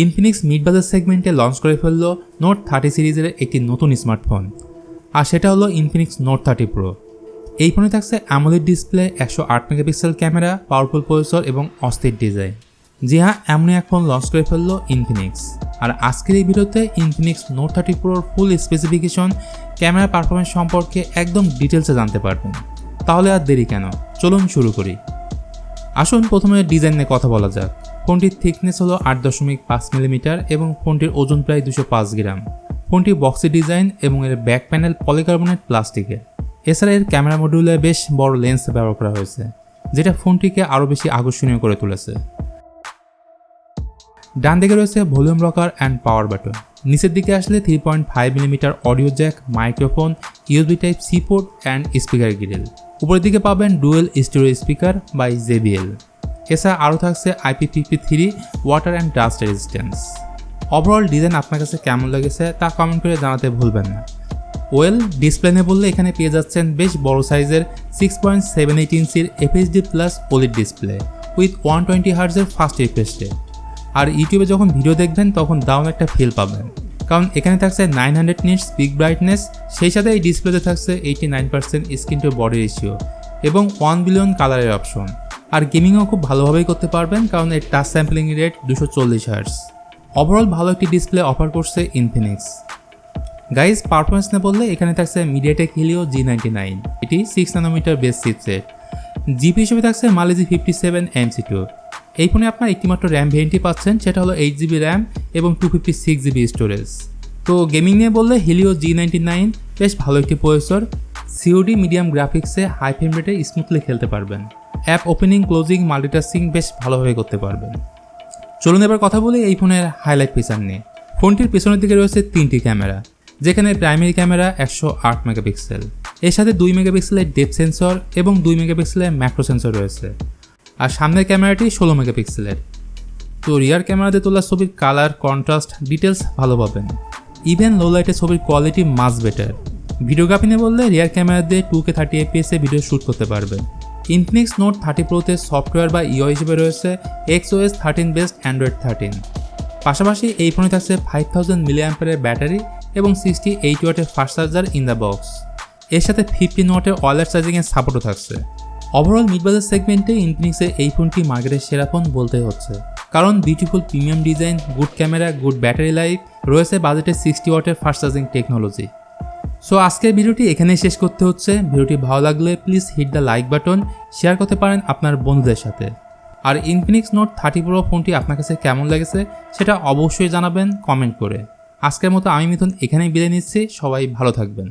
Infinix mid budget সেগমেন্টে launch করে ফেলল নোট 30 সিরিজের একটি নতুন স্মার্টফোন, আর সেটা হলো ইনফিনিক্স নোট 30 প্রো। এই ফোনে থাকছে AMOLED display, 108 megapixel camera, powerful processor এবং অস্থির ডিজাইন। জি হ্যাঁ, এমনই এক ফোন লঞ্চ করে ফেলল ইনফিনিক্স। আর আজকের এই ভিডিওতে ইনফিনিক্স নোট 30 প্রোর ফুল স্পেসিফিকেশন, ক্যামেরা পারফরমেন্স সম্পর্কে একদম ডিটেলসে জানতে পারবেন। তাহলে আর দেরি কেন, চলুন শুরু করি। আসুন প্রথমে ডিজাইন নিয়ে কথা বলা যাক। ফোনটির থিকনেস হলো 8.5 মিলিমিটার এবং ফোনটির ওজন প্রায় 205 গ্রাম। ফোনটি বক্সি ডিজাইন এবং এর ব্যাক প্যানেল পলিকার্বনেট প্লাস্টিকের। এছাড়া এর ক্যামেরা মডিউলে বেশ বড় লেন্স ব্যবহার করা হয়েছে, যেটা ফোনটিকে আরও বেশি আকর্ষণীয় করে তুলেছে। ডান দিকে রয়েছে volume rocker and power button. নিচের দিকে আসলে 3.5 millimetre audio jack, microphone, USB type C port and speaker grille. উপরের দিকে পাবেন dual stereo speaker by JBL। এছাড়া আরও থাকছে IP53 water and dust resistance. Overall design আপনার কাছে কেমন লেগেছে তা কমেন্ট করে জানাতে ভুলবেন না। ডিসপ্লে নিয়ে বললে এখানে পেয়ে যাচ্ছেন বেশ বড় সাইজের 6.78 ইঞ্চির FHD+ OLED ডিসপ্লে উইথ 120 হার্জের ফাস্ট রিফ্রেশ রেট। আর ইউটিউবে যখন ভিডিও দেখবেন তখন দারুণ একটা ফিল পাবেন, কারণ এখানে থাকছে 900 নিটস পিক ব্রাইটনেস, সেই সাথে এই ডিসপ্লেতে থাকছে 89% স্ক্রিন টু বডি রেশিও এবং 1 বিলিয়ন কালারের অপশন। আর গেমিংও খুব ভালোভাবেই করতে পারবেন, কারণ এর touch sampling rate 240 hertz. Overall ভালো একটি ডিসপ্লে অফার করছে ইনফিনিক্স। গাইজ, পারফরমেন্স না বললে এখানে থাকছে মিডিয়াটেক হিলিও G99, এটি 6 ন্যানোমিটার বেস চিপসেট। জিপি হিসেবে থাকছে মালিজি 57 MC2। এই ফোনে আপনার একটিমাত্র র্যাম ভেরিয়েন্টই পাচ্ছেন, সেটা হলো 8GB র্যাম এবং 256GB স্টোরেজ। তো গেমিং নিয়ে বললে হিলিও G99 বেশ ভালো একটি প্রসেসর। COD মিডিয়াম গ্রাফিক্সে হাই ফ্রেম রেটে স্মুথলি খেলতে পারবেন। অ্যাপ ওপেনিং, ক্লোজিং, মাল্টিটাস্কিং বেশ ভালোভাবে করতে পারবেন। চলুন এবার কথা বলি এই ফোনের হাইলাইট ফিচার নিয়ে। ফোনটির পেছনের দিকে রয়েছে 3টি ক্যামেরা, যেখানে প্রাইমারি ক্যামেরা 108 মেগাপিক্সেল, এর সাথে 2 মেগাপিক্সেলের ডেপথ সেন্সর এবং 2 মেগাপিক্সেলের ম্যাক্রো সেন্সর রয়েছে। আর সামনের ক্যামেরাটি 16 মেগাপিক্সেলের। তো রিয়ার ক্যামেরাতে তোলা ছবির কালার, কন্ট্রাস্ট, ডিটেলস ভালো পাবেন। ইভেন লো লাইটে ছবির কোয়ালিটি মাচ বেটার। ভিডিওগ্রাফি নিয়ে বললে রিয়ার ক্যামেরা দিয়ে 2K 30 FPS এ ভিডিও শ্যুট করতে পারবেন। ইনফিনিক্স নোট 30 প্রোতে সফটওয়্যার বা ইউআই হিসেবে রয়েছে XOS 13 বেসড অ্যান্ড্রয়েড 13। পাশাপাশি এই ফোনে থাকছে 5000 mAh ব্যাটারি এবং 68 ওয়াটের fast charger in the box. এর সাথে 15 ওয়াটের ওয়্যারলেস চার্জিংয়ের সাপোর্টও থাকছে। ওভারঅল মিড বাজেট সেগমেন্টে ইনফিনিক্সের এই ফোনটি মার্কেটের সেরা ফোন বলতে হচ্ছে, কারণ beautiful premium design, good camera, good battery life, রয়েছে বাজেটে 60 ওয়াটের ফাস্ট চার্জিং টেকনোলজি। সো আজকের ভিডিওটি এখানেই শেষ করতে হচ্ছে। ভিডিওটি ভালো লাগলে please hit the like button, share করতে পারেন আপনার বন্ধুদের সাথে। আর ইনফিনিক্স নোট 30 প্রো ফোনটি আপনার কাছে কেমন লেগেছে সেটা অবশ্যই জানাবেন কমেন্ট করে। আজকের মতো আমি মিথুন এখানেই বিদায় নিচ্ছি। সবাই ভালো থাকবেন।